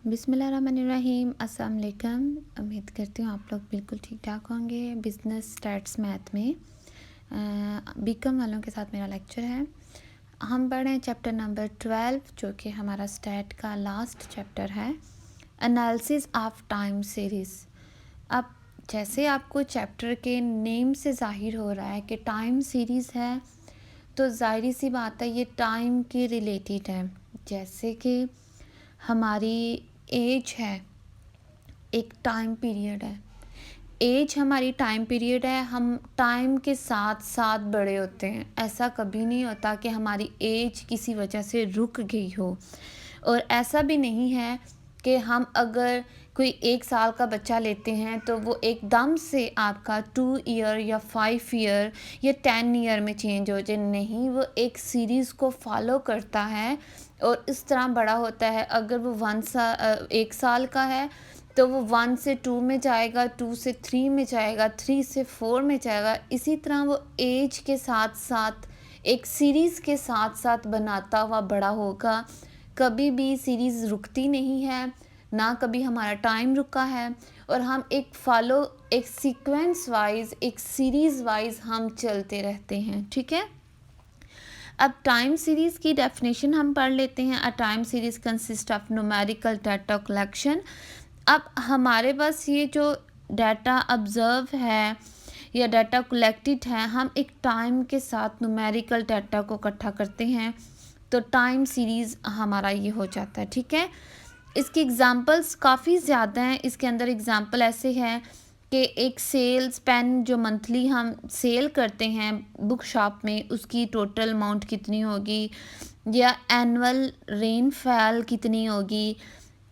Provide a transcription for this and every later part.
बिस्मिल्लाहिर्रहमानिर्रहीम। अस्सलाम वालेकुम। उम्मीद करती हूँ आप लोग बिल्कुल ठीक ठाक होंगे। बिज़नेस स्टैट्स मैथ में बीकॉम वालों के साथ मेरा लेक्चर है। हम पढ़ रहे हैं चैप्टर नंबर 12 जो कि हमारा स्टैट का लास्ट चैप्टर है, एनालिसिस ऑफ टाइम सीरीज़। अब जैसे आपको चैप्टर के नेम से ज़ाहिर हो रहा है कि टाइम सीरीज़ है, तो ज़ाहिर सी बात है ये टाइम के रिलेटेड है। जैसे कि हमारी एज है, एक टाइम पीरियड है। एज हमारी टाइम पीरियड है, हम टाइम के साथ साथ बड़े होते हैं। ऐसा कभी नहीं होता कि हमारी एज किसी वजह से रुक गई हो। और ऐसा भी नहीं है कि हम अगर कोई 1 साल का बच्चा लेते हैं तो वो एकदम से आपका 2 ईयर या 5 ईयर या 10 ईयर में चेंज हो जाए। नहीं, वो एक सीरीज़ को फॉलो करता है और इस तरह बड़ा होता है। अगर वो 1 साल का है तो वो 1 से 2 में जाएगा, 2 से 3 में जाएगा, 3 से 4 में जाएगा। इसी तरह वो एज के साथ साथ एक सीरीज़ के साथ साथ बनाता हुआ बड़ा होगा। कभी भी सीरीज़ रुकती नहीं है, ना कभी हमारा टाइम रुका है। और हम एक सीक्वेंस वाइज, एक सीरीज़ वाइज हम चलते रहते हैं। ठीक है, अब टाइम सीरीज़ की डेफिनेशन हम पढ़ लेते हैं। A time series consist of numerical data collection. अब हमारे पास ये जो डाटा ऑब्ज़र्व है या डाटा कलेक्टेड है, हम एक टाइम के साथ न्यूमेरिकल डाटा को इकट्ठा करते हैं, तो टाइम सीरीज़ हमारा ये हो जाता है। ठीक है, इसकी एग्ज़ाम्पल्स काफ़ी ज़्यादा हैं। इसके अंदर एग्ज़ाम्पल ऐसे हैं कि एक सेल्स पेन जो मंथली हम सेल करते हैं बुक शॉप में, उसकी टोटल अमाउंट कितनी होगी, या एनुअल रेनफॉल कितनी होगी,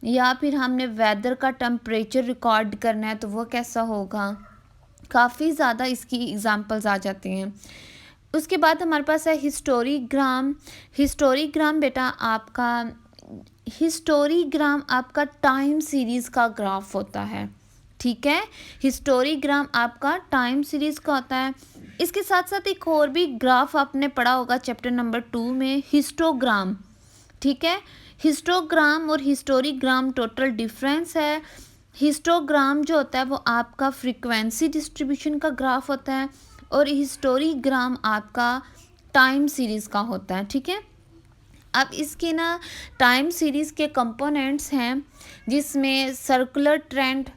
या फिर हमने वेदर का टेम्परेचर रिकॉर्ड करना है तो वो कैसा होगा। काफ़ी ज़्यादा इसकी एग्ज़ाम्पल्स आ जाती हैं। उसके बाद हमारे पास है हिस्टोरीग्राम। हिस्टोरीग्राम बेटा आपका टाइम सीरीज़ का ग्राफ होता है। ठीक है, हिस्टोरीग्राम आपका टाइम सीरीज़ का होता है। इसके साथ साथ एक और भी ग्राफ आपने पढ़ा होगा चैप्टर नंबर 2 में, हिस्टोग्राम। ठीक है, हिस्टोग्राम और हिस्टोरीग्राम टोटल डिफरेंस है। हिस्टोग्राम जो होता है वो आपका फ्रीक्वेंसी डिस्ट्रीब्यूशन का ग्राफ होता है और हिस्टोरीग्राम आपका टाइम सीरीज़ का होता है। ठीक है, अब इसके ना टाइम सीरीज़ के कंपोनेंट्स हैं जिसमें circular trend,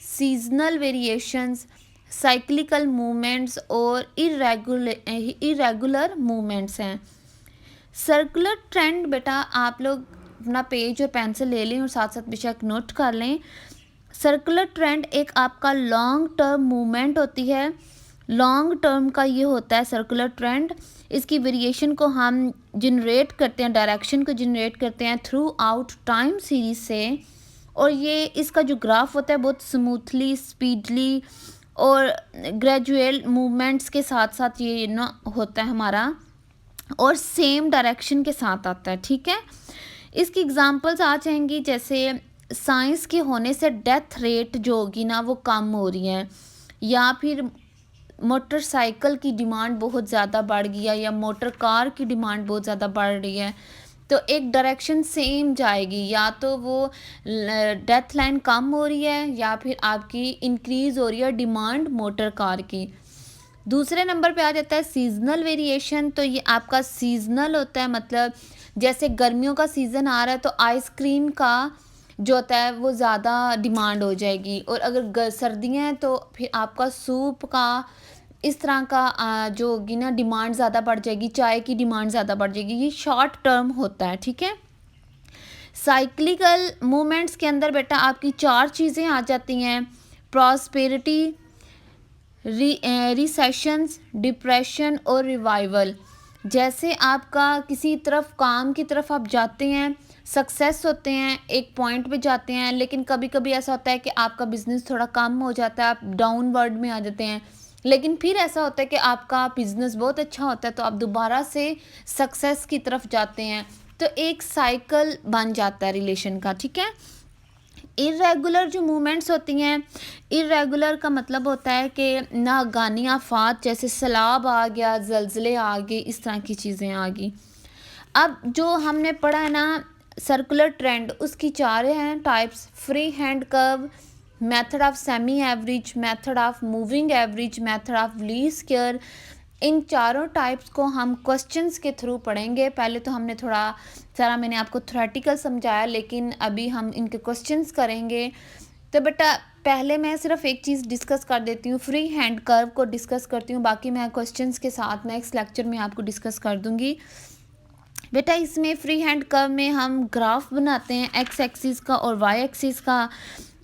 seasonal variations, cyclical movements और इरेगुलर मूवमेंट्स हैं। सर्कुलर ट्रेंड बेटा आप लोग अपना पेज और पेंसिल ले लें और साथ साथ बेशक नोट कर लें। सर्कुलर ट्रेंड एक आपका लॉन्ग टर्म मूवमेंट होती है। लॉन्ग टर्म का ये होता है सर्कुलर ट्रेंड। इसकी वेरिएशन को हम जनरेट करते हैं, डायरेक्शन को जनरेट करते हैं थ्रू आउट टाइम सीरीज से। और ये इसका जो ग्राफ होता है बहुत स्मूथली, स्पीडली और ग्रेजुअल मूवमेंट्स के साथ साथ ये ना होता है हमारा, और सेम डायरेक्शन के साथ आता है। ठीक है, इसकी एग्जांपल्स आ जाएंगी, जैसे साइंस के होने से डेथ रेट जो होगी ना वो कम हो रही है, या फिर मोटरसाइकिल की डिमांड बहुत ज़्यादा बढ़ गई है, या मोटर कार की डिमांड बहुत ज़्यादा बढ़ रही है, तो एक डायरेक्शन सेम जाएगी। या तो वो डेथ लाइन कम हो रही है या फिर आपकी इंक्रीज़ हो रही है डिमांड मोटर कार की। दूसरे नंबर पे आ जाता है सीजनल वेरिएशन। तो ये आपका सीजनल होता है, मतलब जैसे गर्मियों का सीज़न आ रहा है तो आइसक्रीम का जो होता है वो ज़्यादा डिमांड हो जाएगी, और अगर सर्दियाँ हैं तो फिर आपका सूप का, इस तरह का जो होगी ना डिमांड ज़्यादा बढ़ जाएगी, चाय की डिमांड ज़्यादा बढ़ जाएगी। ये शॉर्ट टर्म होता है। ठीक है, साइक्लिकल मूवमेंट्स के अंदर बेटा आपकी 4 चीज़ें आ जाती हैं, प्रॉस्पेरिटी, रिसेशंस, डिप्रेशन और रिवाइवल। जैसे आपका किसी तरफ काम की तरफ आप जाते हैं, सक्सेस होते हैं, एक पॉइंट पे जाते हैं, लेकिन कभी कभी ऐसा होता है कि आपका बिजनेस थोड़ा कम हो जाता है, आप डाउनवर्ड में आ जाते हैं। लेकिन फिर ऐसा होता है कि आपका बिजनेस बहुत अच्छा होता है तो आप दोबारा से सक्सेस की तरफ जाते हैं। तो एक साइकिल बन जाता है रिलेशन का। ठीक है, इरेगुलर जो मूवमेंट्स होती हैं, इरेगुलर का मतलब होता है कि नागानी आफात, जैसे सैलाब आ गया, ज़लज़ले आ गए, इस तरह की चीज़ें आ गई। अब जो हमने पढ़ा है ना सर्कुलर ट्रेंड, उसकी 4 हैं types, free hand curve, method of semi average, method of moving average, method of least square. इन चारों टाइप्स को हम क्वेश्चंस के थ्रू पढ़ेंगे। पहले तो हमने थोड़ा सारा मैंने आपको थ्योरेटिकल समझाया, लेकिन अभी हम इनके क्वेश्चंस करेंगे। तो बेटा पहले मैं सिर्फ एक चीज़ डिस्कस कर देती हूँ, फ्री हैंड कर्व को डिस्कस करती हूँ, बाकी मैं क्वेश्चंस के साथ नेक्स्ट लेक्चर में आपको डिस्कस कर दूँगी। बेटा इसमें फ्री हैंड कर्व में हम ग्राफ बनाते हैं एक्स एक्सिस का और वाई एक्सिस का।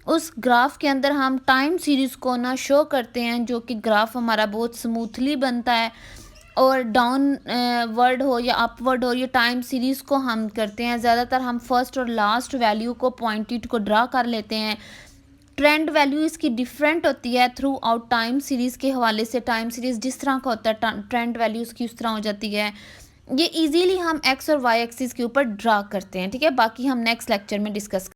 उस ग्राफ के अंदर हम टाइम सीरीज़ को ना शो करते हैं, जो कि ग्राफ हमारा बहुत स्मूथली बनता है। और डाउन वर्ड हो या अपवर्ड हो, ये टाइम सीरीज़ को हम करते हैं। ज़्यादातर हम फर्स्ट और लास्ट वैल्यू को पॉइंटेड को ड्रा कर लेते हैं। ट्रेंड वैल्यू इसकी डिफरेंट होती है थ्रू आउट टाइम सीरीज़ के हवाले से। टाइम सीरीज़ जिस तरह का होता है ट्रेंड वैल्यू उसकी उस तरह हो जाती है। ये इजीली हम एक्स और वाई एक्सिस के ऊपर ड्रा करते हैं, ठीक है। बाकी हम नेक्स्ट लेक्चर में डिस्कस